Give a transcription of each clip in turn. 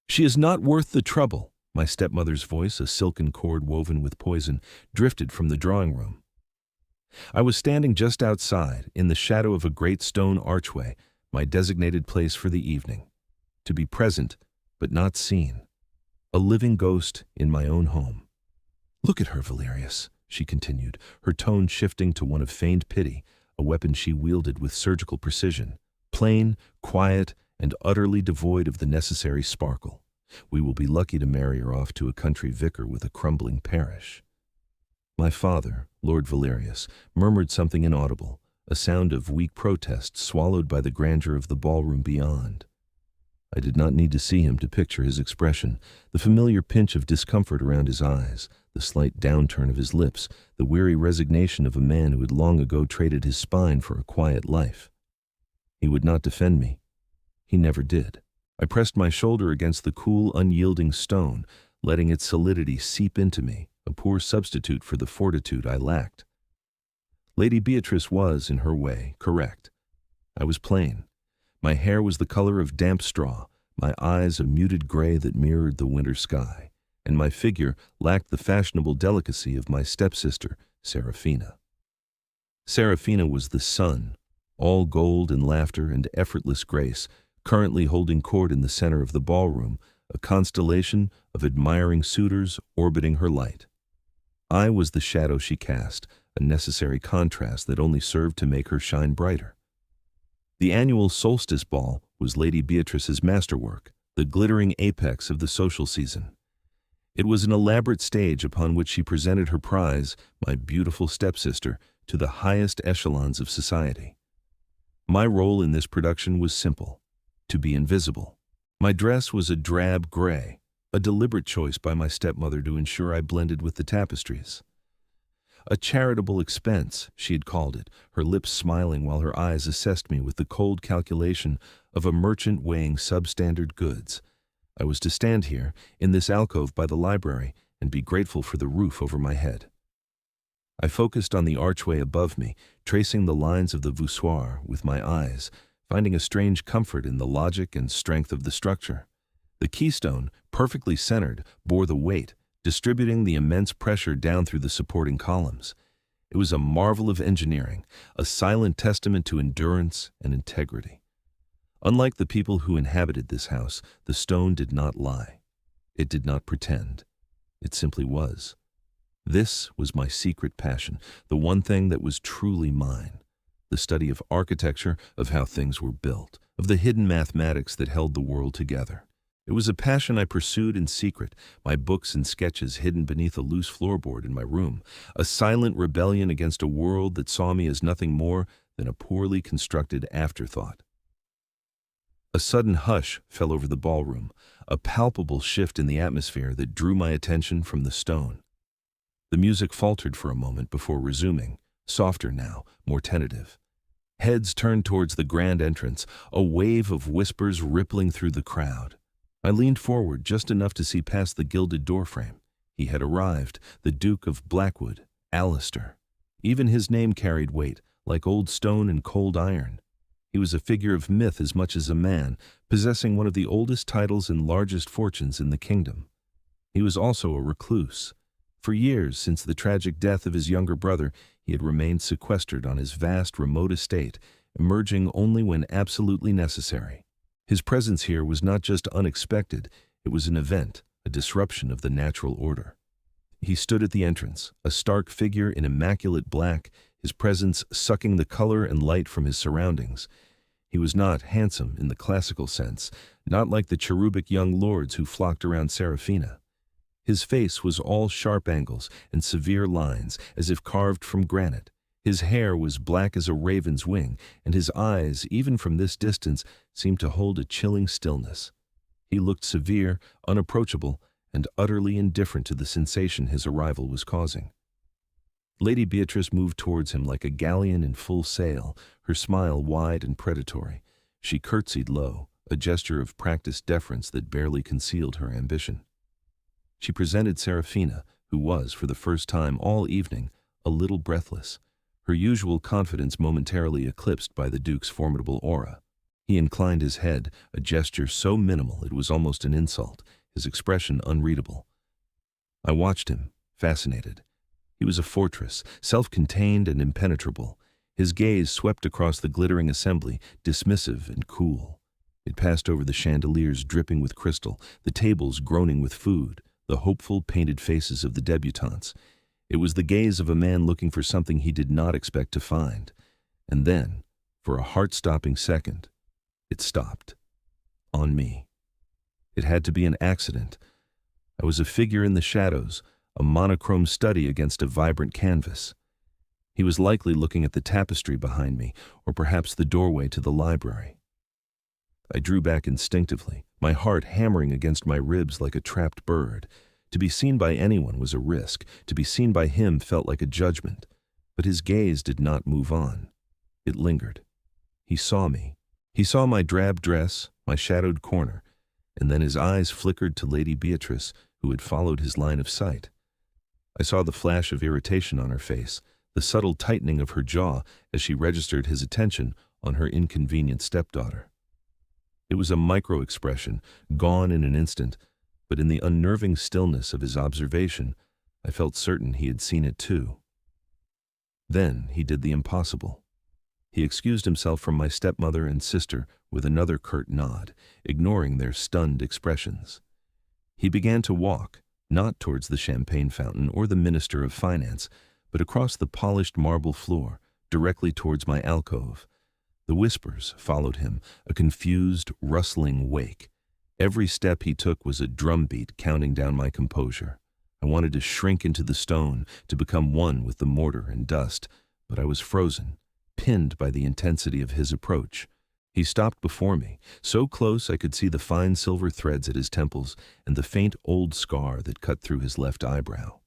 She is not worth the trouble. My stepmother's voice, a silken cord woven with poison, drifted from the drawing room. I was standing just outside, in the shadow of a great stone archway, my designated place for the evening. To be present, but not seen. A living ghost in my own home. "Look at her, Valerius," she continued, her tone shifting to one of feigned pity, a weapon she wielded with surgical precision. Plain, quiet, and utterly devoid of the necessary sparkle. We will be lucky to marry her off to a country vicar with a crumbling parish. My father, Lord Valerius, murmured something inaudible, a sound of weak protest swallowed by the grandeur of the ballroom beyond. I did not need to see him to picture his expression, the familiar pinch of discomfort around his eyes, the slight downturn of his lips, the weary resignation of a man who had long ago traded his spine for a quiet life. He would not defend me. He never did. I pressed my shoulder against the cool, unyielding stone, letting its solidity seep into me, a poor substitute for the fortitude I lacked. Lady Beatrice was, in her way, correct. I was plain. My hair was the color of damp straw, my eyes a muted gray that mirrored the winter sky, and my figure lacked the fashionable delicacy of my stepsister, Seraphina. Seraphina was the sun, all gold and laughter and effortless grace, currently holding court in the center of the ballroom, a constellation of admiring suitors orbiting her light. I was the shadow she cast, a necessary contrast that only served to make her shine brighter. The annual solstice ball was Lady Beatrice's masterwork, the glittering apex of the social season. It was an elaborate stage upon which she presented her prize, my beautiful stepsister, to the highest echelons of society. My role in this production was simple: to be invisible. My dress was a drab gray, a deliberate choice by my stepmother to ensure I blended with the tapestries. A charitable expense, she had called it, her lips smiling while her eyes assessed me with the cold calculation of a merchant weighing substandard goods. I was to stand here, in this alcove by the library, and be grateful for the roof over my head. I focused on the archway above me, tracing the lines of the voussoir with my eyes, finding a strange comfort in the logic and strength of the structure. The keystone, perfectly centered, bore the weight, distributing the immense pressure down through the supporting columns. It was a marvel of engineering, a silent testament to endurance and integrity. Unlike the people who inhabited this house, the stone did not lie. It did not pretend. It simply was. This was my secret passion, the one thing that was truly mine. The study of architecture, of how things were built, of the hidden mathematics that held the world together. It was a passion I pursued in secret, my books and sketches hidden beneath a loose floorboard in my room, a silent rebellion against a world that saw me as nothing more than a poorly constructed afterthought. A sudden hush fell over the ballroom, a palpable shift in the atmosphere that drew my attention from the stone. The music faltered for a moment before resuming, softer now, more tentative. Heads turned towards the grand entrance, a wave of whispers rippling through the crowd. I leaned forward just enough to see past the gilded doorframe. He had arrived, the Duke of Blackwood, Alistair. Even his name carried weight, like old stone and cold iron. He was a figure of myth as much as a man, possessing one of the oldest titles and largest fortunes in the kingdom. He was also a recluse. For years, since the tragic death of his younger brother, he had remained sequestered on his vast, remote estate, emerging only when absolutely necessary. His presence here was not just unexpected, it was an event, a disruption of the natural order. He stood at the entrance, a stark figure in immaculate black, his presence sucking the color and light from his surroundings. He was not handsome in the classical sense, not like the cherubic young lords who flocked around Seraphina. His face was all sharp angles and severe lines, as if carved from granite. His hair was black as a raven's wing, and his eyes, even from this distance, seemed to hold a chilling stillness. He looked severe, unapproachable, and utterly indifferent to the sensation his arrival was causing. Lady Beatrice moved towards him like a galleon in full sail, her smile wide and predatory. She curtsied low, a gesture of practiced deference that barely concealed her ambition. She presented Seraphina, who was, for the first time all evening, a little breathless, her usual confidence momentarily eclipsed by the Duke's formidable aura. He inclined his head, a gesture so minimal it was almost an insult, his expression unreadable. I watched him, fascinated. He was a fortress, self-contained and impenetrable. His gaze swept across the glittering assembly, dismissive and cool. It passed over the chandeliers dripping with crystal, the tables groaning with food, the hopeful, painted faces of the debutantes. It was the gaze of a man looking for something he did not expect to find. And then, for a heart-stopping second, it stopped. On me. It had to be an accident. I was a figure in the shadows, a monochrome study against a vibrant canvas. He was likely looking at the tapestry behind me, or perhaps the doorway to the library. I drew back instinctively, my heart hammering against my ribs like a trapped bird. To be seen by anyone was a risk. To be seen by him felt like a judgment. But his gaze did not move on. It lingered. He saw me. He saw my drab dress, my shadowed corner, and then his eyes flickered to Lady Beatrice, who had followed his line of sight. I saw the flash of irritation on her face, the subtle tightening of her jaw as she registered his attention on her inconvenient stepdaughter. It was a micro-expression, gone in an instant, but in the unnerving stillness of his observation, I felt certain he had seen it too. Then he did the impossible. He excused himself from my stepmother and sister with another curt nod, ignoring their stunned expressions. He began to walk, not towards the champagne fountain or the Minister of Finance, but across the polished marble floor, directly towards my alcove. The whispers followed him, a confused, rustling wake. Every step he took was a drumbeat counting down my composure. I wanted to shrink into the stone, to become one with the mortar and dust, but I was frozen, pinned by the intensity of his approach. He stopped before me, so close I could see the fine silver threads at his temples and the faint old scar that cut through his left eyebrow.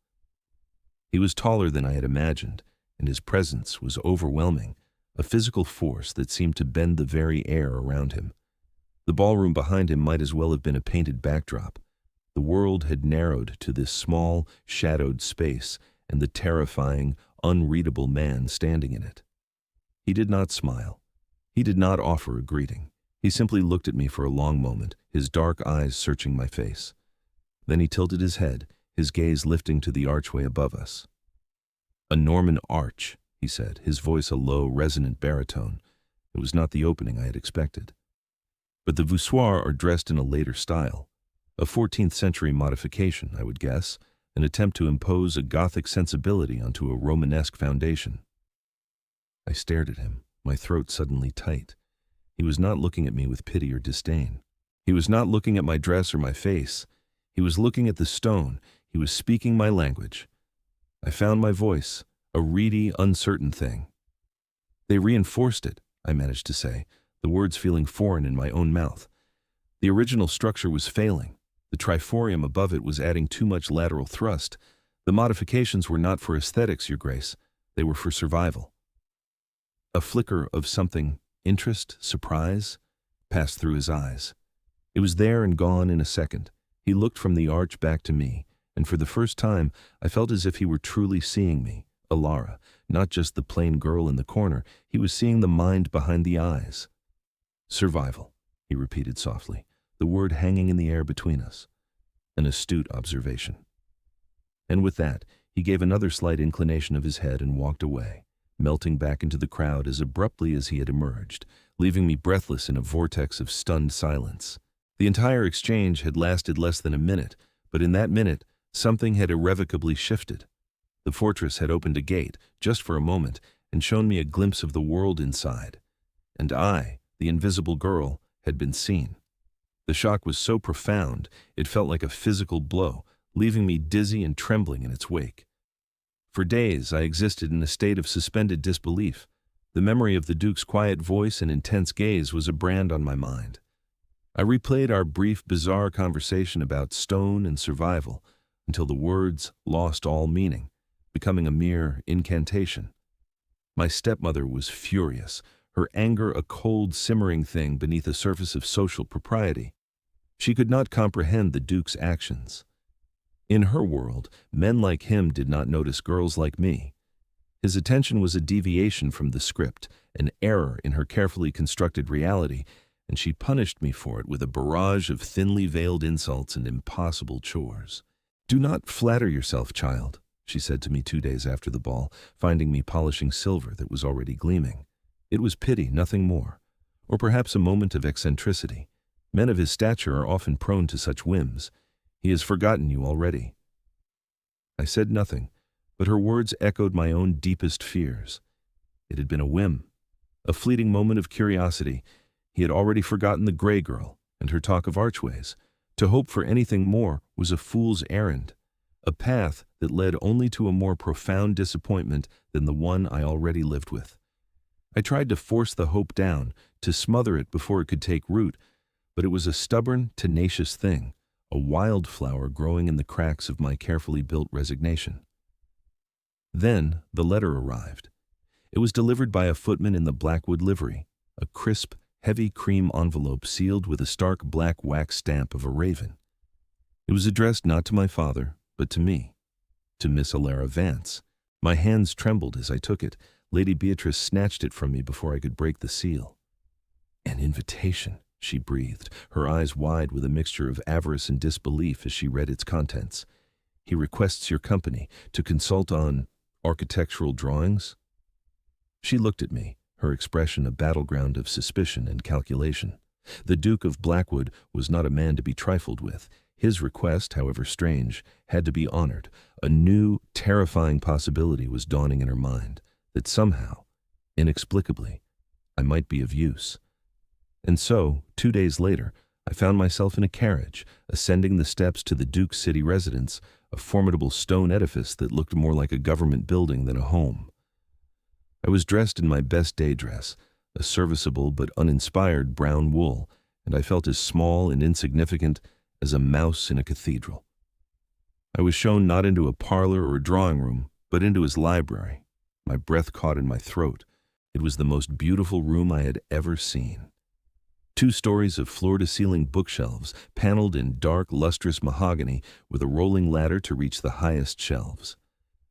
He was taller than I had imagined, and his presence was overwhelming, a physical force that seemed to bend the very air around him. The ballroom behind him might as well have been a painted backdrop. The world had narrowed to this small, shadowed space and the terrifying, unreadable man standing in it. He did not smile. He did not offer a greeting. He simply looked at me for a long moment, his dark eyes searching my face. Then he tilted his head, his gaze lifting to the archway above us. "A Norman arch," he said, his voice a low, resonant baritone. It was not the opening I had expected. But the voussoirs are dressed in a later style. A 14th century modification, I would guess, an attempt to impose a Gothic sensibility onto a Romanesque foundation. I stared at him, my throat suddenly tight. He was not looking at me with pity or disdain. He was not looking at my dress or my face. He was looking at the stone. He was speaking my language. I found my voice, a reedy, uncertain thing. "They reinforced it," I managed to say, the words feeling foreign in my own mouth. The original structure was failing. The triforium above it was adding too much lateral thrust. The modifications were not for aesthetics, Your Grace. They were for survival. A flicker of something, interest, surprise, passed through his eyes. It was there and gone in a second. He looked from the arch back to me, and for the first time I felt as if he were truly seeing me, Alara, not just the plain girl in the corner. He was seeing the mind behind the eyes. "Survival," he repeated softly, the word hanging in the air between us. An astute observation. And with that, he gave another slight inclination of his head and walked away, melting back into the crowd as abruptly as he had emerged, leaving me breathless in a vortex of stunned silence. The entire exchange had lasted less than a minute, but in that minute, something had irrevocably shifted. The fortress had opened a gate, just for a moment, and shown me a glimpse of the world inside. And I, the invisible girl, had been seen. The shock was so profound, it felt like a physical blow, leaving me dizzy and trembling in its wake. For days, I existed in a state of suspended disbelief. The memory of the Duke's quiet voice and intense gaze was a brand on my mind. I replayed our brief, bizarre conversation about stone and survival until the words lost all meaning, becoming a mere incantation. My stepmother was furious, her anger a cold, simmering thing beneath a surface of social propriety. She could not comprehend the Duke's actions. In her world, men like him did not notice girls like me. His attention was a deviation from the script, an error in her carefully constructed reality, and she punished me for it with a barrage of thinly veiled insults and impossible chores. "Do not flatter yourself, child," she said to me 2 days after the ball, finding me polishing silver that was already gleaming. "It was pity, nothing more. Or perhaps a moment of eccentricity. Men of his stature are often prone to such whims. He has forgotten you already." I said nothing, but her words echoed my own deepest fears. It had been a whim, a fleeting moment of curiosity. He had already forgotten the gray girl and her talk of archways. To hope for anything more was a fool's errand, a path that led only to a more profound disappointment than the one I already lived with. I tried to force the hope down, to smother it before it could take root, but it was a stubborn, tenacious thing, a wildflower growing in the cracks of my carefully built resignation. Then the letter arrived. It was delivered by a footman in the Blackwood livery, a crisp, heavy cream envelope sealed with a stark black wax stamp of a raven. It was addressed not to my father, but to me, to Miss Alara Vance. My hands trembled as I took it. Lady Beatrice snatched it from me before I could break the seal. "An invitation," she breathed, her eyes wide with a mixture of avarice and disbelief as she read its contents. "He requests your company to consult on architectural drawings." She looked at me, her expression a battleground of suspicion and calculation. The Duke of Blackwood was not a man to be trifled with. His request, however strange, had to be honored. A new, terrifying possibility was dawning in her mind, that somehow, inexplicably, I might be of use. And so, 2 days later, I found myself in a carriage, ascending the steps to the Duke's city residence, a formidable stone edifice that looked more like a government building than a home. I was dressed in my best day dress, a serviceable but uninspired brown wool, and I felt as small and insignificant as a mouse in a cathedral. I was shown not into a parlor or a drawing room, but into his library. My breath caught in my throat. It was the most beautiful room I had ever seen. 2 stories of floor-to-ceiling bookshelves, paneled in dark, lustrous mahogany, with a rolling ladder to reach the highest shelves.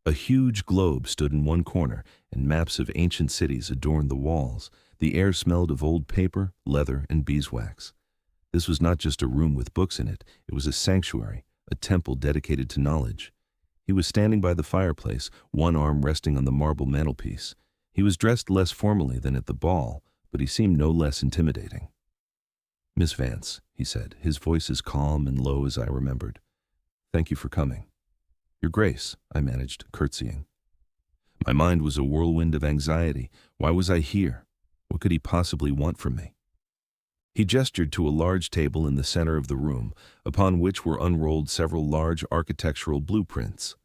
A huge globe stood in one corner, and maps of ancient cities adorned the walls. The air smelled of old paper, leather, and beeswax. This was not just a room with books in it. It was a sanctuary, a temple dedicated to knowledge. He was standing by the fireplace, one arm resting on the marble mantelpiece. He was dressed less formally than at the ball, but he seemed no less intimidating. "Miss Vance," he said, his voice as calm and low as I remembered. "Thank you for coming." "Your Grace," I managed, curtsying. My mind was a whirlwind of anxiety. Why was I here? What could he possibly want from me? He gestured to a large table in the center of the room, upon which were unrolled several large architectural blueprints.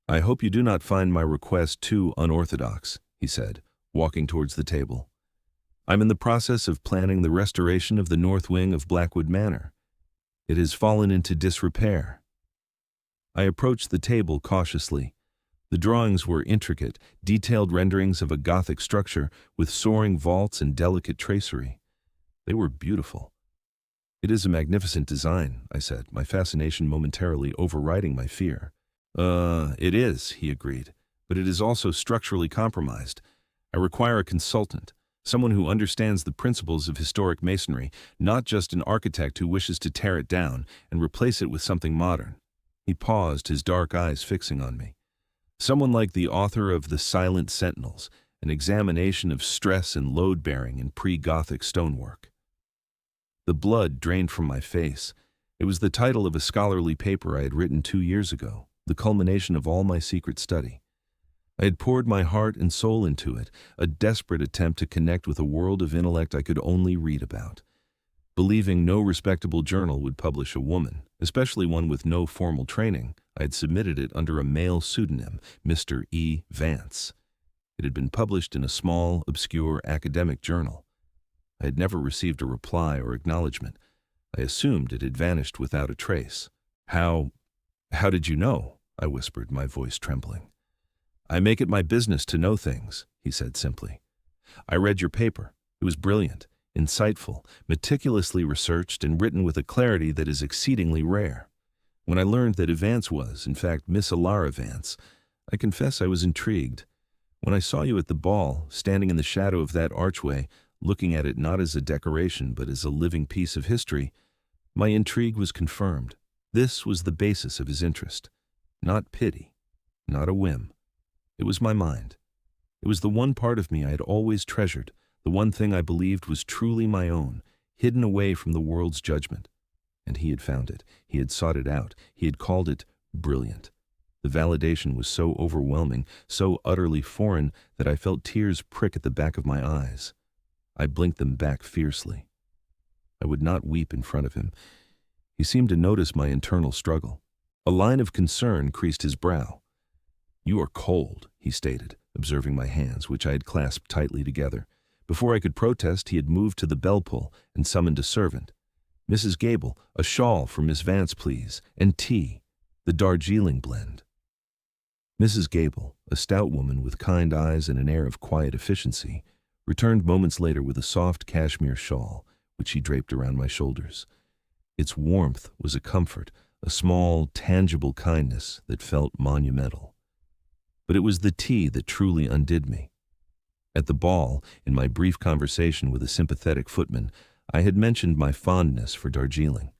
"I hope you do not find my request too unorthodox," he said, walking towards the table. "I'm in the process of planning the restoration of the north wing of Blackwood Manor. It has fallen into disrepair." I approached the table cautiously. The drawings were intricate, detailed renderings of a Gothic structure with soaring vaults and delicate tracery. They were beautiful. "It is a magnificent design," I said, my fascination momentarily overriding my fear. It is," he agreed, "but it is also structurally compromised. I require a consultant, someone who understands the principles of historic masonry, not just an architect who wishes to tear it down and replace it with something modern." He paused, his dark eyes fixing on me. "Someone like the author of The Silent Sentinels, an examination of stress and load-bearing in pre-Gothic stonework." The blood drained from my face. It was the title of a scholarly paper I had written 2 years ago, the culmination of all my secret study. I had poured my heart and soul into it, a desperate attempt to connect with a world of intellect I could only read about. Believing no respectable journal would publish a woman, especially one with no formal training, I had submitted it under a male pseudonym, Mr. E. Vance. It had been published in a small, obscure academic journal. I had never received a reply or acknowledgement. I assumed it had vanished without a trace. How did you know?" I whispered, my voice trembling. "I make it my business to know things," he said simply. "I read your paper. It was brilliant, insightful, meticulously researched, and written with a clarity that is exceedingly rare. When I learned that Vance was, in fact, Miss Alara Vance, I confess I was intrigued. When I saw you at the ball, standing in the shadow of that archway, looking at it not as a decoration but as a living piece of history, my intrigue was confirmed. This was the basis of his interest. Not pity, not a whim. It was my mind. It was the one part of me I had always treasured, the one thing I believed was truly my own, hidden away from the world's judgment. And he had found it. He had sought it out. He had called it brilliant. The validation was so overwhelming, so utterly foreign, that I felt tears prick at the back of my eyes. I blinked them back fiercely. I would not weep in front of him. He seemed to notice my internal struggle. A line of concern creased his brow. "You are cold," he stated, observing my hands, which I had clasped tightly together. Before I could protest, he had moved to the bell pull and summoned a servant. "Mrs. Gable, a shawl for Miss Vance, please, and tea, the Darjeeling blend." Mrs. Gable, a stout woman with kind eyes and an air of quiet efficiency, returned moments later with a soft cashmere shawl, which she draped around my shoulders. Its warmth was a comfort, a small, tangible kindness that felt monumental. But it was the tea that truly undid me. At the ball, in my brief conversation with a sympathetic footman, I had mentioned my fondness for Darjeeling.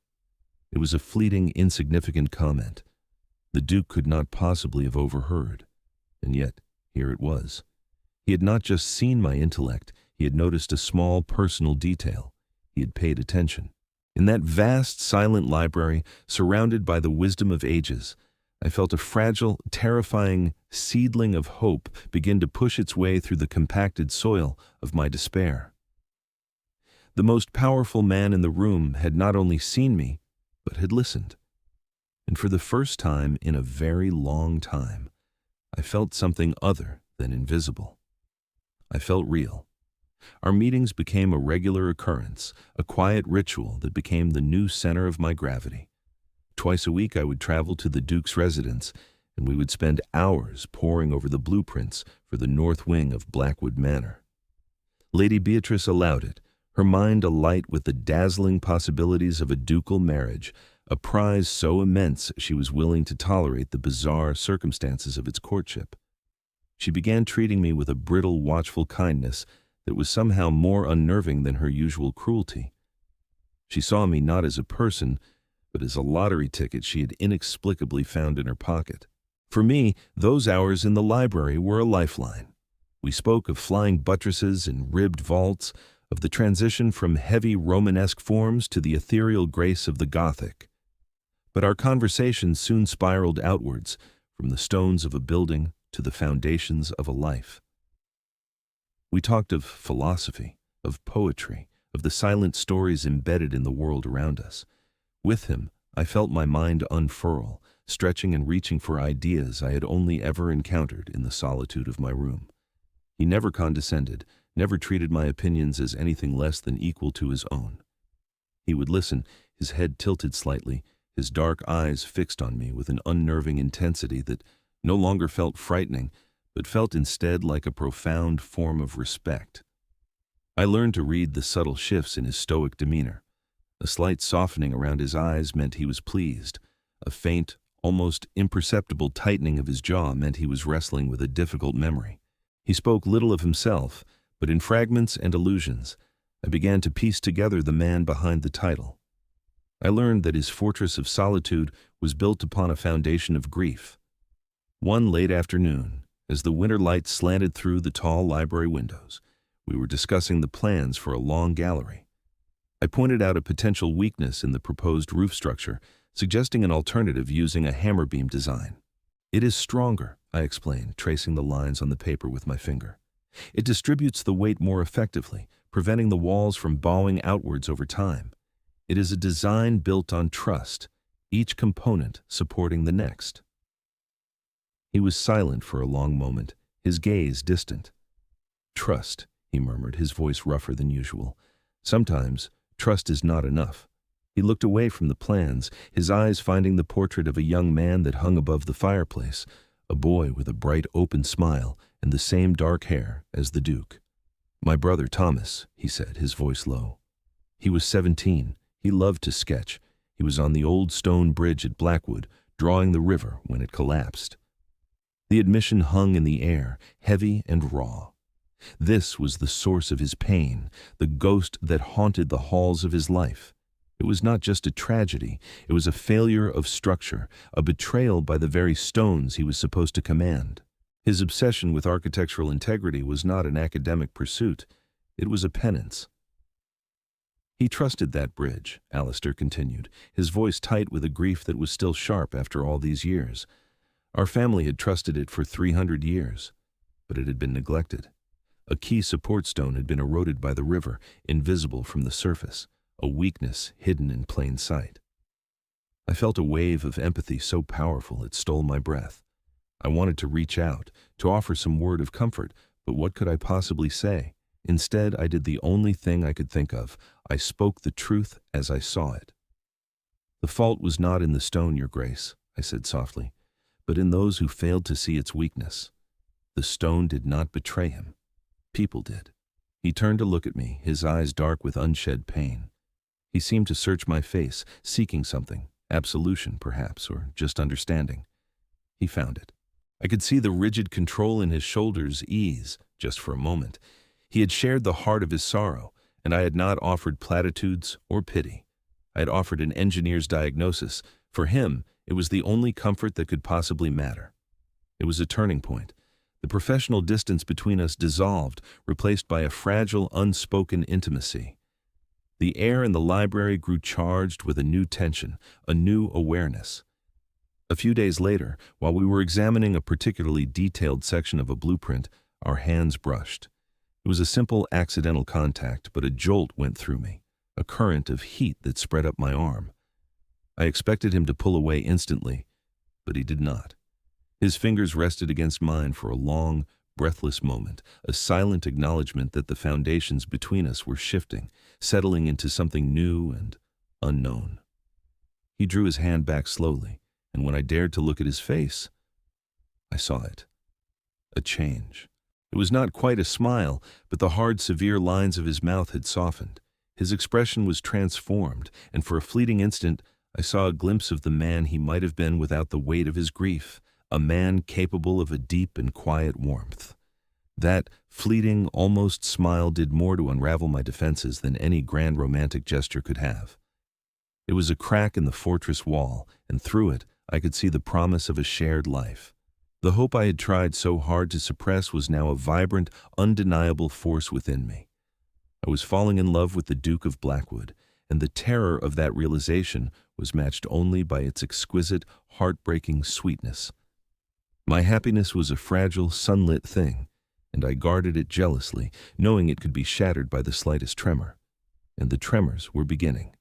It was a fleeting, insignificant comment. The Duke could not possibly have overheard. And yet, here it was. He had not just seen my intellect, he had noticed a small personal detail. He had paid attention. In that vast, silent library, surrounded by the wisdom of ages, I felt a fragile, terrifying seedling of hope begin to push its way through the compacted soil of my despair. The most powerful man in the room had not only seen me, but had listened. And for the first time in a very long time, I felt something other than invisible. I felt real. Our meetings became a regular occurrence, a quiet ritual that became the new center of my gravity. Twice a week I would travel to the Duke's residence, and we would spend hours poring over the blueprints for the north wing of Blackwood Manor. Lady Beatrice allowed it, her mind alight with the dazzling possibilities of a ducal marriage, a prize so immense she was willing to tolerate the bizarre circumstances of its courtship. She began treating me with a brittle, watchful kindness that was somehow more unnerving than her usual cruelty. She saw me not as a person, but as a lottery ticket she had inexplicably found in her pocket. For me, those hours in the library were a lifeline. We spoke of flying buttresses and ribbed vaults, of the transition from heavy Romanesque forms to the ethereal grace of the Gothic. But our conversation soon spiraled outwards, from the stones of a building to the foundations of a life. We talked of philosophy, of poetry, of the silent stories embedded in the world around us. With him, I felt my mind unfurl, stretching and reaching for ideas I had only ever encountered in the solitude of my room. He never condescended, never treated my opinions as anything less than equal to his own. He would listen, his head tilted slightly, his dark eyes fixed on me with an unnerving intensity that no longer felt frightening, but felt instead like a profound form of respect. I learned to read the subtle shifts in his stoic demeanor. A slight softening around his eyes meant he was pleased. A faint, almost imperceptible tightening of his jaw meant he was wrestling with a difficult memory. He spoke little of himself, but in fragments and allusions, I began to piece together the man behind the title. I learned that his fortress of solitude was built upon a foundation of grief. One late afternoon, as the winter light slanted through the tall library windows, we were discussing the plans for a long gallery. I pointed out a potential weakness in the proposed roof structure, suggesting an alternative using a hammer beam design. "It is stronger," I explained, tracing the lines on the paper with my finger. "It distributes the weight more effectively, preventing the walls from bowing outwards over time. It is a design built on trust, each component supporting the next." He was silent for a long moment, his gaze distant. "Trust," he murmured, his voice rougher than usual. "Sometimes trust is not enough." He looked away from the plans, his eyes finding the portrait of a young man that hung above the fireplace, a boy with a bright open smile and the same dark hair as the Duke. "My brother Thomas," he said, his voice low. "He was 17. He loved to sketch. He was on the old stone bridge at Blackwood, drawing the river when it collapsed." The admission hung in the air, heavy and raw. This was the source of his pain, the ghost that haunted the halls of his life. It was not just a tragedy, it was a failure of structure, a betrayal by the very stones he was supposed to command. His obsession with architectural integrity was not an academic pursuit, it was a penance. He trusted that bridge, Alistair continued, his voice tight with a grief that was still sharp after all these years. Our family had trusted it for 300 years, but it had been neglected. A key support stone had been eroded by the river, invisible from the surface, a weakness hidden in plain sight. I felt a wave of empathy so powerful it stole my breath. I wanted to reach out, to offer some word of comfort, but what could I possibly say? Instead, I did the only thing I could think of. I spoke the truth as I saw it. "The fault was not in the stone, Your Grace," I said softly, "but in those who failed to see its weakness. The stone did not betray him. People did." He turned to look at me, his eyes dark with unshed pain. He seemed to search my face, seeking something, absolution perhaps, or just understanding. He found it. I could see the rigid control in his shoulders ease, just for a moment. He had shared the heart of his sorrow, and I had not offered platitudes or pity. I had offered an engineer's diagnosis. For him, it was the only comfort that could possibly matter. It was a turning point. The professional distance between us dissolved, replaced by a fragile, unspoken intimacy. The air in the library grew charged with a new tension, a new awareness. A few days later, while we were examining a particularly detailed section of a blueprint, our hands brushed. It was a simple accidental contact, but a jolt went through me, a current of heat that spread up my arm. I expected him to pull away instantly, but he did not. His fingers rested against mine for a long, breathless moment, a silent acknowledgement that the foundations between us were shifting, settling into something new and unknown. He drew his hand back slowly, and when I dared to look at his face, I saw it. A change. It was not quite a smile, but the hard, severe lines of his mouth had softened. His expression was transformed, and for a fleeting instant, I saw a glimpse of the man he might have been without the weight of his grief, a man capable of a deep and quiet warmth. That fleeting, almost smile did more to unravel my defenses than any grand romantic gesture could have. It was a crack in the fortress wall, and through it, I could see the promise of a shared life. The hope I had tried so hard to suppress was now a vibrant, undeniable force within me. I was falling in love with the Duke of Blackwood, and the terror of that realization was matched only by its exquisite, heartbreaking sweetness. My happiness was a fragile, sunlit thing, and I guarded it jealously, knowing it could be shattered by the slightest tremor. And the tremors were beginning.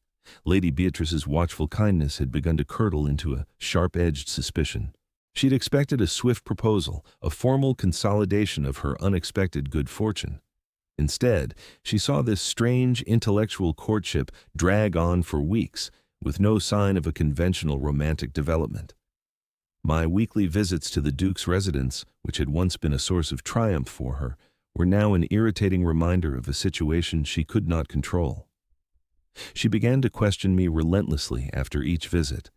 Lady Beatrice's watchful kindness had begun to curdle into a sharp-edged suspicion. She'd expected a swift proposal, a formal consolidation of her unexpected good fortune. Instead, she saw this strange intellectual courtship drag on for weeks, with no sign of a conventional romantic development. My weekly visits to the Duke's residence, which had once been a source of triumph for her, were now an irritating reminder of a situation she could not control. She began to question me relentlessly after each visit.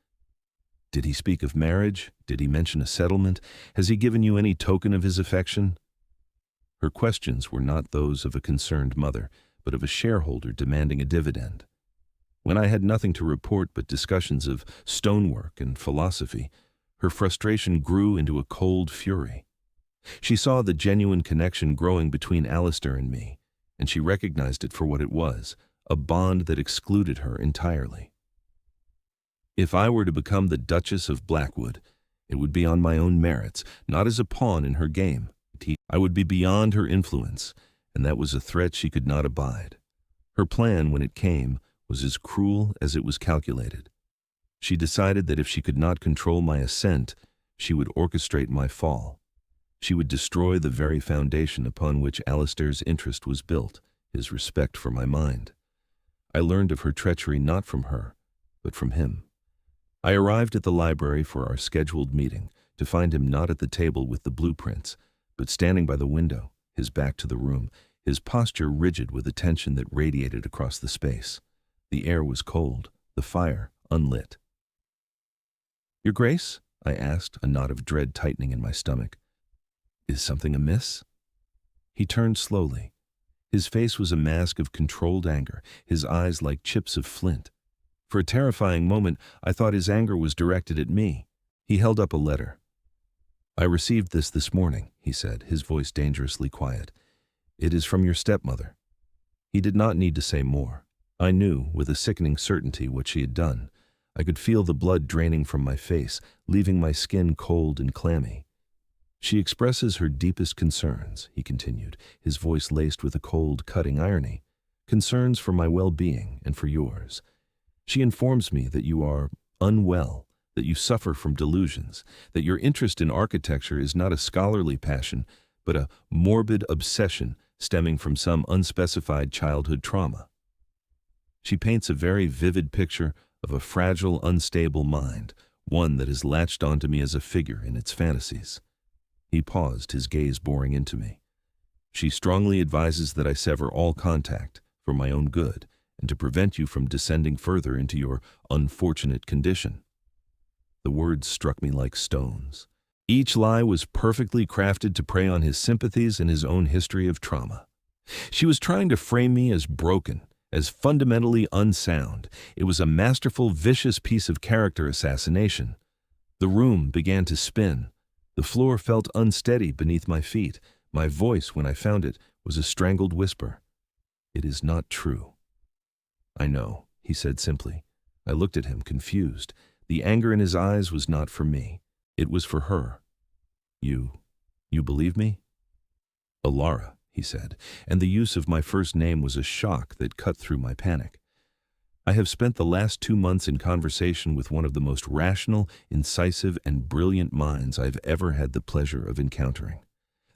"Did he speak of marriage? Did he mention a settlement? Has he given you any token of his affection?" Her questions were not those of a concerned mother, but of a shareholder demanding a dividend. When I had nothing to report but discussions of stonework and philosophy, her frustration grew into a cold fury. She saw the genuine connection growing between Alistair and me, and she recognized it for what it was, a bond that excluded her entirely. If I were to become the Duchess of Blackwood, it would be on my own merits, not as a pawn in her game. I would be beyond her influence, and that was a threat she could not abide. Her plan, when it came, was as cruel as it was calculated. She decided that if she could not control my ascent, she would orchestrate my fall. She would destroy the very foundation upon which Alistair's interest was built, his respect for my mind. I learned of her treachery not from her, but from him. I arrived at the library for our scheduled meeting, to find him not at the table with the blueprints, but standing by the window, his back to the room, his posture rigid with a tension that radiated across the space. The air was cold, the fire unlit. "Your Grace?" I asked, a knot of dread tightening in my stomach. "Is something amiss?" He turned slowly. His face was a mask of controlled anger, his eyes like chips of flint. For a terrifying moment, I thought his anger was directed at me. He held up a letter. "I received this morning," he said, his voice dangerously quiet. "It is from your stepmother." He did not need to say more. I knew, with a sickening certainty, what she had done. I could feel the blood draining from my face, leaving my skin cold and clammy. "She expresses her deepest concerns," he continued, his voice laced with a cold, cutting irony. "Concerns for my well-being and for yours. She informs me that you are unwell, that you suffer from delusions, that your interest in architecture is not a scholarly passion, but a morbid obsession stemming from some unspecified childhood trauma. She paints a very vivid picture of a fragile, unstable mind, one that has latched onto me as a figure in its fantasies." He paused, his gaze boring into me. "She strongly advises that I sever all contact, for my own good, and to prevent you from descending further into your unfortunate condition." The words struck me like stones. Each lie was perfectly crafted to prey on his sympathies and his own history of trauma. She was trying to frame me as broken, as fundamentally unsound. It was a masterful, vicious piece of character assassination. The room began to spin. The floor felt unsteady beneath my feet. My voice, when I found it, was a strangled whisper. "It is not true." "I know," he said simply. I looked at him, confused. The anger in his eyes was not for me. It was for her. You believe me?" "Alara," he said, and the use of my first name was a shock that cut through my panic. "I have spent the last 2 months in conversation with one of the most rational, incisive, and brilliant minds I've ever had the pleasure of encountering.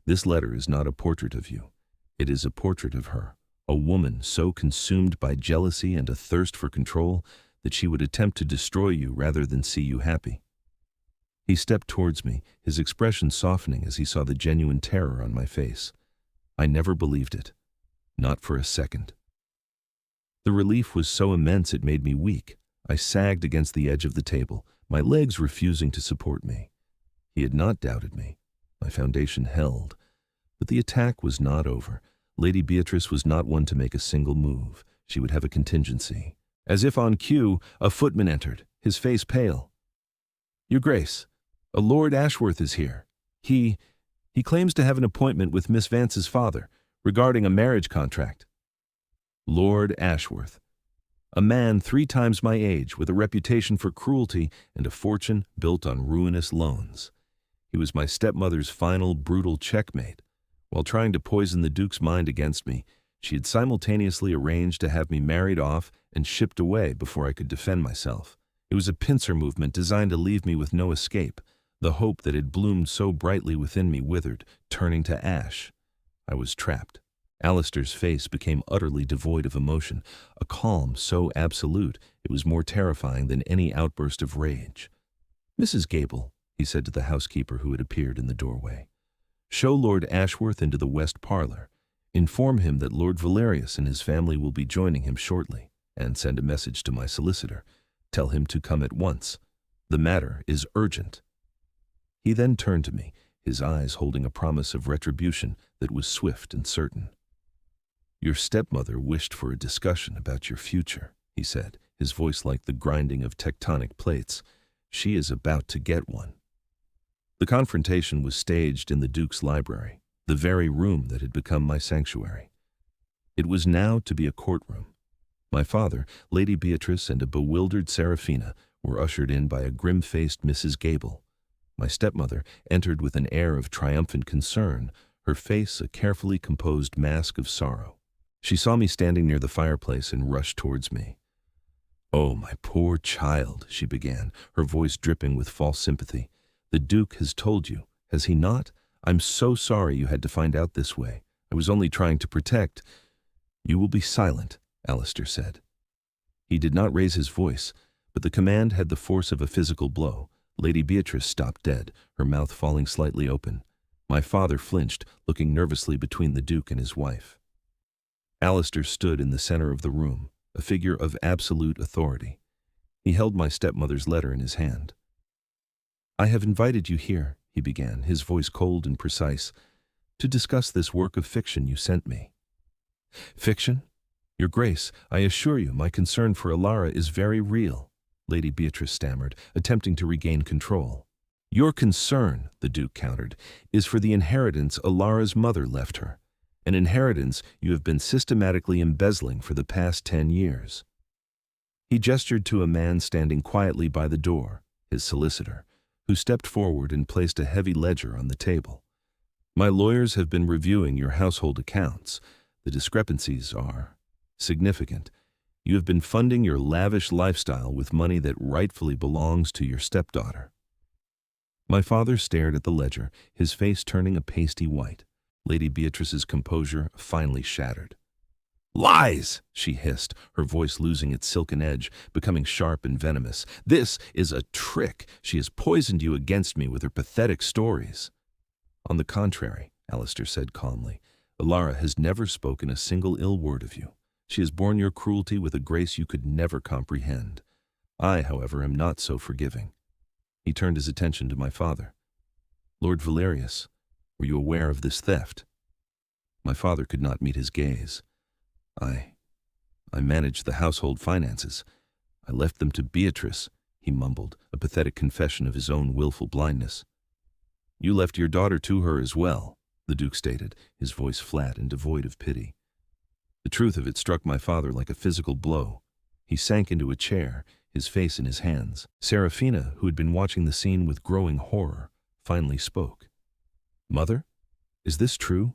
This letter is not a portrait of you. It is a portrait of her, a woman so consumed by jealousy and a thirst for control that she would attempt to destroy you rather than see you happy." He stepped towards me, his expression softening as he saw the genuine terror on my face. I never believed it. Not for a second. The relief was so immense it made me weak. I sagged against the edge of the table, my legs refusing to support me. He had not doubted me. My foundation held. But the attack was not over. Lady Beatrice was not one to make a single move. She would have a contingency. As if on cue, a footman entered, his face pale. "Your Grace, a Lord Ashworth is here. He claims to have an appointment with Miss Vance's father regarding a marriage contract." Lord Ashworth. A man 3 times my age, with a reputation for cruelty and a fortune built on ruinous loans. He was my stepmother's final, brutal checkmate. While trying to poison the Duke's mind against me, she had simultaneously arranged to have me married off and shipped away before I could defend myself. It was a pincer movement designed to leave me with no escape. The hope that had bloomed so brightly within me withered, turning to ash. I was trapped. Alistair's face became utterly devoid of emotion, a calm so absolute it was more terrifying than any outburst of rage. "Mrs. Gable," he said to the housekeeper who had appeared in the doorway, "show Lord Ashworth into the west parlor. Inform him that Lord Valerius and his family will be joining him shortly, and send a message to my solicitor. Tell him to come at once. The matter is urgent." He then turned to me, his eyes holding a promise of retribution that was swift and certain. "Your stepmother wished for a discussion about your future," he said, his voice like the grinding of tectonic plates. "She is about to get one." The confrontation was staged in the Duke's library, the very room that had become my sanctuary. It was now to be a courtroom. My father, Lady Beatrice, and a bewildered Seraphina were ushered in by a grim-faced Mrs. Gable. My stepmother entered with an air of triumphant concern, her face a carefully composed mask of sorrow. She saw me standing near the fireplace and rushed towards me. "Oh, my poor child," she began, her voice dripping with false sympathy. "The Duke has told you, has he not? I'm so sorry you had to find out this way. I was only trying to protect—" "You will be silent," Alistair said. He did not raise his voice, but the command had the force of a physical blow. Lady Beatrice stopped dead, her mouth falling slightly open. My father flinched, looking nervously between the Duke and his wife. Alistair stood in the center of the room, a figure of absolute authority. He held my stepmother's letter in his hand. "I have invited you here," he began, his voice cold and precise, to discuss this work of fiction you sent me." "Fiction? Your Grace, I assure you my concern for Alara is very real," Lady Beatrice stammered, attempting to regain control. "Your concern," the Duke countered, "is for the inheritance Alara's mother left her, an inheritance you have been systematically embezzling for the past 10 years. He gestured to a man standing quietly by the door, his solicitor, who stepped forward and placed a heavy ledger on the table. "My lawyers have been reviewing your household accounts. The discrepancies are significant. You have been funding your lavish lifestyle with money that rightfully belongs to your stepdaughter." My father stared at the ledger, his face turning a pasty white. Lady Beatrice's composure finally shattered. "Lies!" she hissed, her voice losing its silken edge, becoming sharp and venomous. "This is a trick. She has poisoned you against me with her pathetic stories." "On the contrary," Alistair said calmly, "Alara has never spoken a single ill word of you. She has borne your cruelty with a grace you could never comprehend. I, however, am not so forgiving." He turned his attention to my father. "Lord Valerius, were you aware of this theft?" My father could not meet his gaze. I managed the household finances. I left them to Beatrice," he mumbled, a pathetic confession of his own willful blindness. "You left your daughter to her as well," the Duke stated, his voice flat and devoid of pity. The truth of it struck my father like a physical blow. He sank into a chair, his face in his hands. Serafina, who had been watching the scene with growing horror, finally spoke. "Mother, is this true?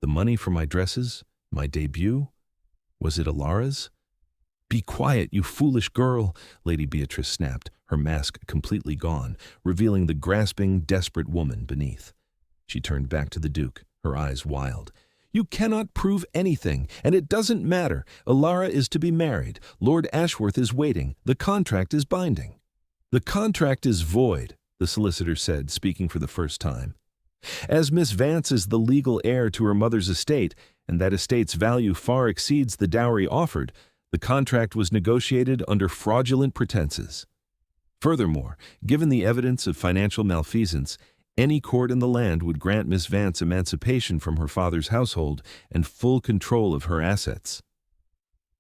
The money for my dresses, my debut? Was it Alara's?" "Be quiet, you foolish girl," Lady Beatrice snapped, her mask completely gone, revealing the grasping, desperate woman beneath. She turned back to the Duke, her eyes wild. "You cannot prove anything, and it doesn't matter. Alara is to be married. Lord Ashworth is waiting. The contract is binding." "The contract is void," the solicitor said, speaking for the first time. "As Miss Vance is the legal heir to her mother's estate, and that estate's value far exceeds the dowry offered, the contract was negotiated under fraudulent pretenses. Furthermore, given the evidence of financial malfeasance, any court in the land would grant Miss Vance emancipation from her father's household and full control of her assets."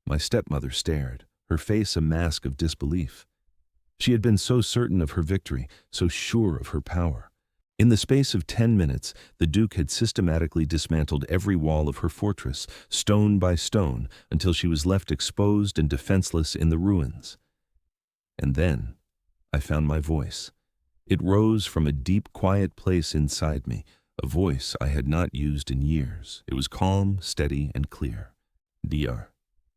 My stepmother stared, her face a mask of disbelief. She had been so certain of her victory, so sure of her power. In the space of 10 minutes, the Duke had systematically dismantled every wall of her fortress, stone by stone, until she was left exposed and defenseless in the ruins. And then I found my voice. It rose from a deep, quiet place inside me, a voice I had not used in years. It was calm, steady, and clear. "Dr.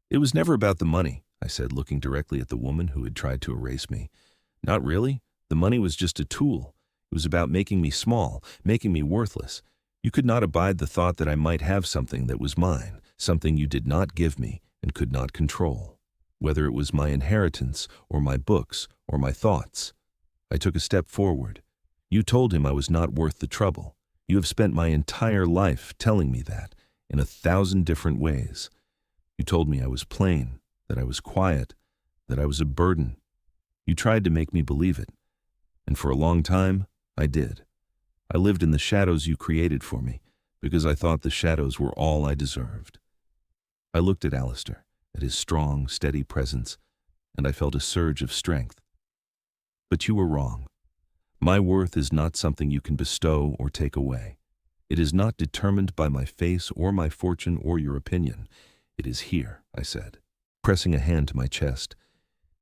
It was never about the money," I said, looking directly at the woman who had tried to erase me. "Not really. The money was just a tool. It was about making me small, making me worthless. You could not abide the thought that I might have something that was mine, something you did not give me and could not control. Whether it was my inheritance, or my books, or my thoughts. I took a step forward. You told him I was not worth the trouble. You have spent my entire life telling me that, in 1,000 different ways. You told me I was plain, that I was quiet, that I was a burden. You tried to make me believe it. And for a long time, I did. I lived in the shadows you created for me, because I thought the shadows were all I deserved." I looked at Alistair, at his strong, steady presence, and I felt a surge of strength. "But you were wrong. My worth is not something you can bestow or take away. It is not determined by my face or my fortune or your opinion. It is here," I said, pressing a hand to my chest.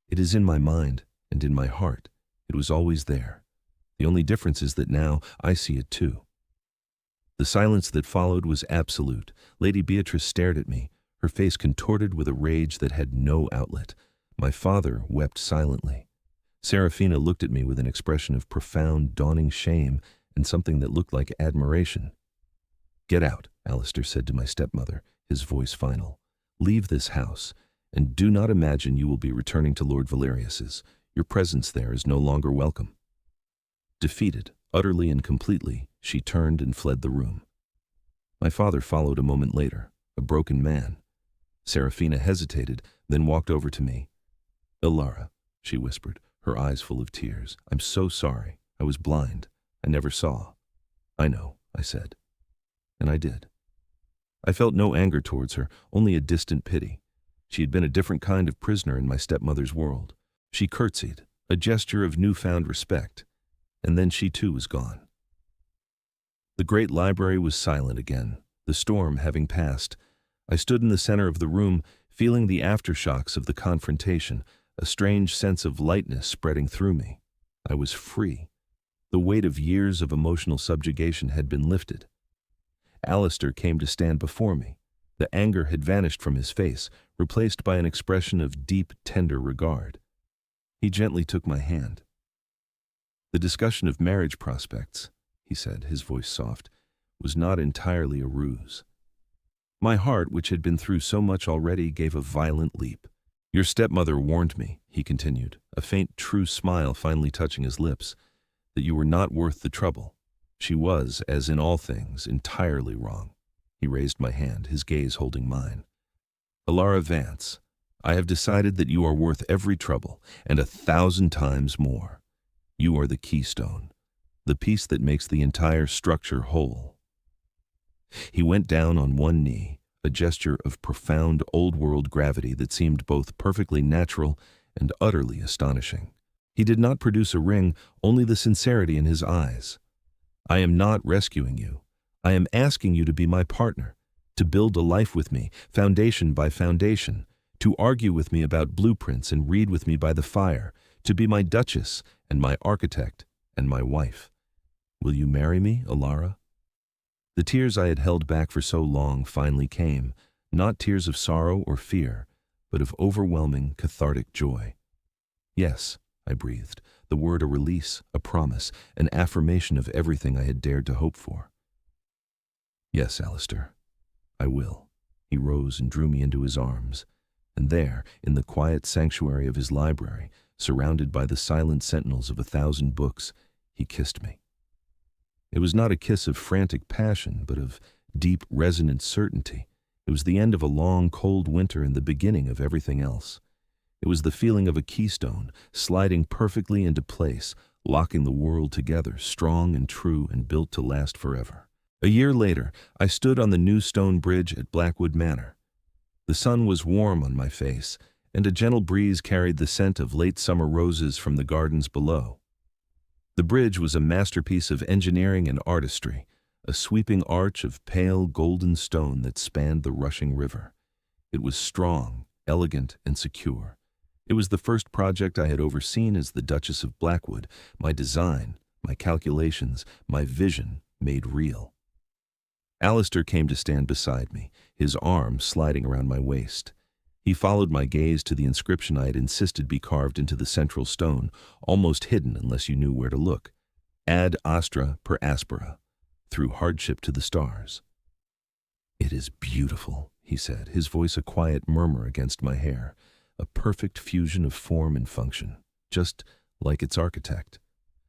"It is in my mind and in my heart. It was always there. The only difference is that now I see it too." The silence that followed was absolute. Lady Beatrice stared at me, her face contorted with a rage that had no outlet. My father wept silently. Serafina looked at me with an expression of profound, dawning shame and something that looked like admiration. "Get out," Alistair said to my stepmother, his voice final. "Leave this house, and do not imagine you will be returning to Lord Valerius's. Your presence there is no longer welcome." Defeated, utterly and completely, she turned and fled the room. My father followed a moment later, a broken man. Serafina hesitated, then walked over to me. "Alara," she whispered, her eyes full of tears. "I'm so sorry. I was blind. I never saw." "I know," I said. and I did. I felt no anger towards her, only a distant pity. She had been a different kind of prisoner in my stepmother's world. She curtsied, a gesture of newfound respect, and then she too was gone. The great library was silent again, the storm having passed. I stood in the center of the room, feeling the aftershocks of the confrontation, a strange sense of lightness spreading through me. I was free. The weight of years of emotional subjugation had been lifted. Alistair came to stand before me. The anger had vanished from his face, replaced by an expression of deep, tender regard. He gently took my hand. "The discussion of marriage prospects," he said, his voice soft, "was not entirely a ruse." My heart, which had been through so much already, gave a violent leap. "Your stepmother warned me," he continued, a faint, true smile finally touching his lips, "that you were not worth the trouble. She was, as in all things, entirely wrong." He raised my hand, his gaze holding mine. "Alara Vance, I have decided that you are worth every trouble, and 1,000 times more. You are the keystone, the piece that makes the entire structure whole." He went down on one knee, a gesture of profound old-world gravity that seemed both perfectly natural and utterly astonishing. He did not produce a ring, only the sincerity in his eyes. "I am not rescuing you. I am asking you to be my partner, to build a life with me, foundation by foundation, to argue with me about blueprints and read with me by the fire, to be my duchess and my architect and my wife. Will you marry me, Alara?" The tears I had held back for so long finally came, not tears of sorrow or fear, but of overwhelming, cathartic joy. "Yes," I breathed, the word a release, a promise, an affirmation of everything I had dared to hope for. "Yes, Alistair, I will." He rose and drew me into his arms, and there, in the quiet sanctuary of his library, surrounded by the silent sentinels of 1,000 books, he kissed me. It was not a kiss of frantic passion, but of deep, resonant certainty. It was the end of a long, cold winter and the beginning of everything else. It was the feeling of a keystone, sliding perfectly into place, locking the world together, strong and true and built to last forever. A year later, I stood on the new stone bridge at Blackwood Manor. The sun was warm on my face, and a gentle breeze carried the scent of late summer roses from the gardens below. The bridge was a masterpiece of engineering and artistry, a sweeping arch of pale golden stone that spanned the rushing river. It was strong, elegant, and secure. It was the first project I had overseen as the Duchess of Blackwood, my design, my calculations, my vision made real. Alistair came to stand beside me, his arm sliding around my waist. He followed my gaze to the inscription I had insisted be carved into the central stone, almost hidden unless you knew where to look. Ad astra per aspera, through hardship to the stars. "It is beautiful," he said, his voice a quiet murmur against my hair, a perfect fusion of form and function, just like its architect.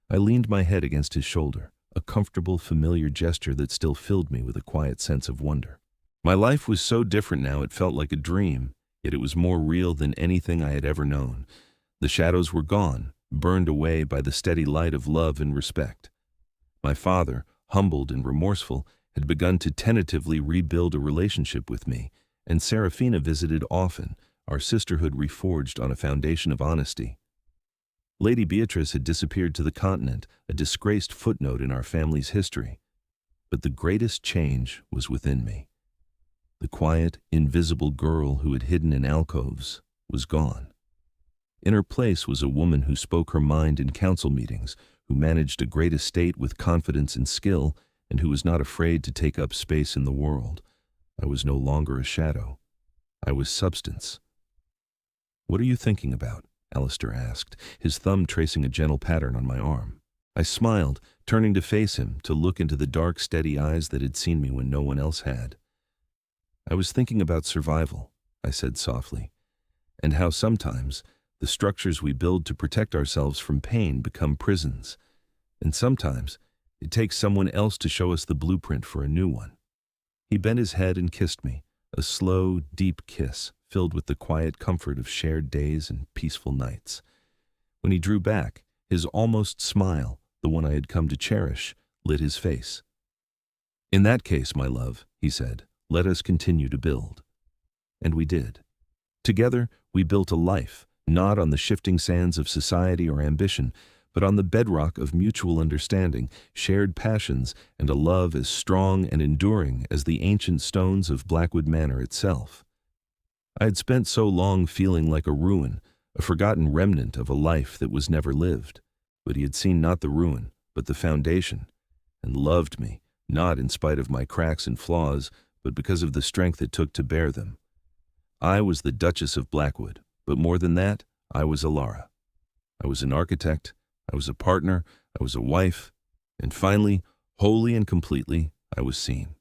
I leaned my head against his shoulder, a comfortable, familiar gesture that still filled me with a quiet sense of wonder. My life was so different now it felt like a dream, yet it was more real than anything I had ever known. The shadows were gone, burned away by the steady light of love and respect. My father, humbled and remorseful, had begun to tentatively rebuild a relationship with me, and Seraphina visited often, our sisterhood reforged on a foundation of honesty. Lady Beatrice had disappeared to the continent, a disgraced footnote in our family's history. But the greatest change was within me. The quiet, invisible girl who had hidden in alcoves was gone. In her place was a woman who spoke her mind in council meetings, who managed a great estate with confidence and skill, and who was not afraid to take up space in the world. I was no longer a shadow. I was substance. "What are you thinking about?" Alistair asked, his thumb tracing a gentle pattern on my arm. I smiled, turning to face him, to look into the dark, steady eyes that had seen me when no one else had. "I was thinking about survival," I said softly, "and how sometimes the structures we build to protect ourselves from pain become prisons, and sometimes it takes someone else to show us the blueprint for a new one." He bent his head and kissed me, a slow, deep kiss filled with the quiet comfort of shared days and peaceful nights. When he drew back, his almost smile, the one I had come to cherish, lit his face. In that case, my love, he said, let us continue to build. And we did. Together, we built a life, not on the shifting sands of society or ambition, but on the bedrock of mutual understanding, shared passions, and a love as strong and enduring as the ancient stones of Blackwood Manor itself. I had spent so long feeling like a ruin, a forgotten remnant of a life that was never lived, but he had seen not the ruin, but the foundation, and loved me, not in spite of my cracks and flaws, but because of the strength it took to bear them. I was the Duchess of Blackwood, but more than that, I was Alara. I was an architect, I was a partner, I was a wife, and finally, wholly and completely, I was seen.